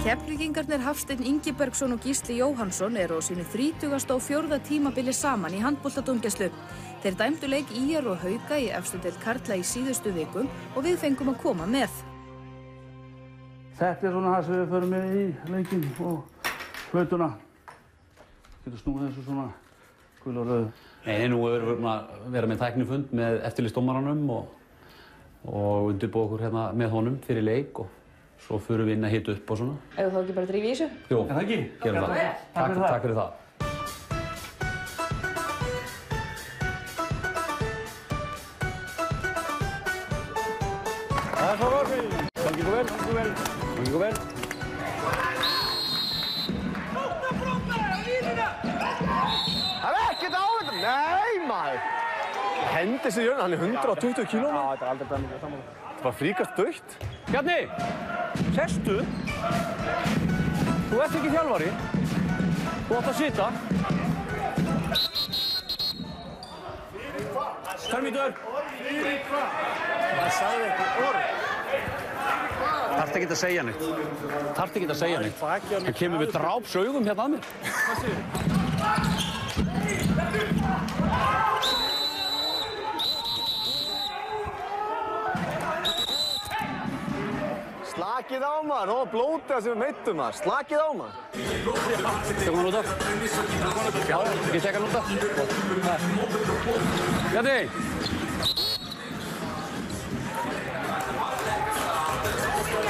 Keflvíkingarnir Hafsteinn Ingibergsson og Gísli Jóhannsson eru á sínu 30. og 4. tímabili saman í handboltadómgæslu. Þeir dæmdu leik ÍR og Hauka í efstu deild karla í síðustu viku og við fengum að koma með. Þetta svona það sem við förum með í leikinn og flautuna. Getur snúið þessu svona gul og rauð. Nei, nú erum við að vera með tæknifund með eftirlitsdómaranum og undirbúa okkur hérna með honum fyrir leik og svo förum við inn að hita upp og svona. Ef þú þá ekki bara drífa í þessu? Jú, Er það ekki? gerum það. Takk fyrir það. Það er svo vel. Gangi vel, gangi vel. Gangi vel. Það er ekkert á þetta! Nei, maður! Hendi sér í jörðin, hann er 120 kíló. Já, þetta er aldrei bæmið saman. Þetta var fríkast dautt. Bjarni, sestu. Þú ert ekki þjálfari. Þú átt að sitja. Termítur. Það sagði eitthvað orð. Þarftu ekki að segja neitt. Þarftu ekki að segja neitt. Það kemur við drápsaugum hérna að mér. Hvað segir þú? Slakið á maður, það var blótið sem við meittum maður. Slakið á maður. Tökum hann út af. Já, ekki teka hann út af. Bjarni!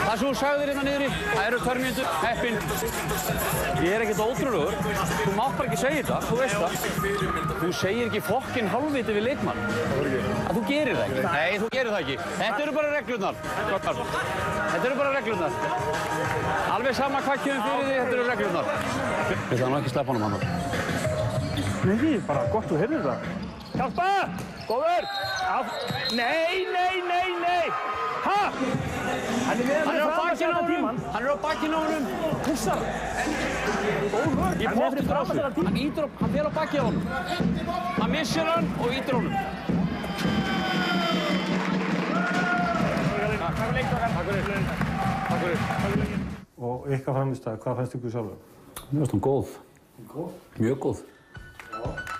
Það sem þú sagðir hérna niðri, það eru 2 mínútur, heppinn. Ég er ekkert ótrúlegur. Þú mátt bara ekki segja þetta, þú veist það. Þú segir ekki fokkinn hálfviti við leikmann. Að þú gerir það ekki. Nei, þú gerir það ekki. Þetta eru bara reglurnar. Þetta eru bara reglurnar. Alveg sama hvað kemur fyrir því, þetta eru reglurnar. Við ætlum ekki að sleppa honum hann. Nei, bara gott þú heyrðir það. Hjálpa! Góður! Nei! Ha? Hann er á bakinu á honum! Hann er á bakinu á honum! Pússar! Ég bótti frá þessu. Hann fer á bakið á honum. Hann missir hann og ítir honum. Takk fyrir. Og ykkar framistæð, hvað fannst ykkur sjálfur? Mér finnst hún góð. Góð? Mjög góð. Já.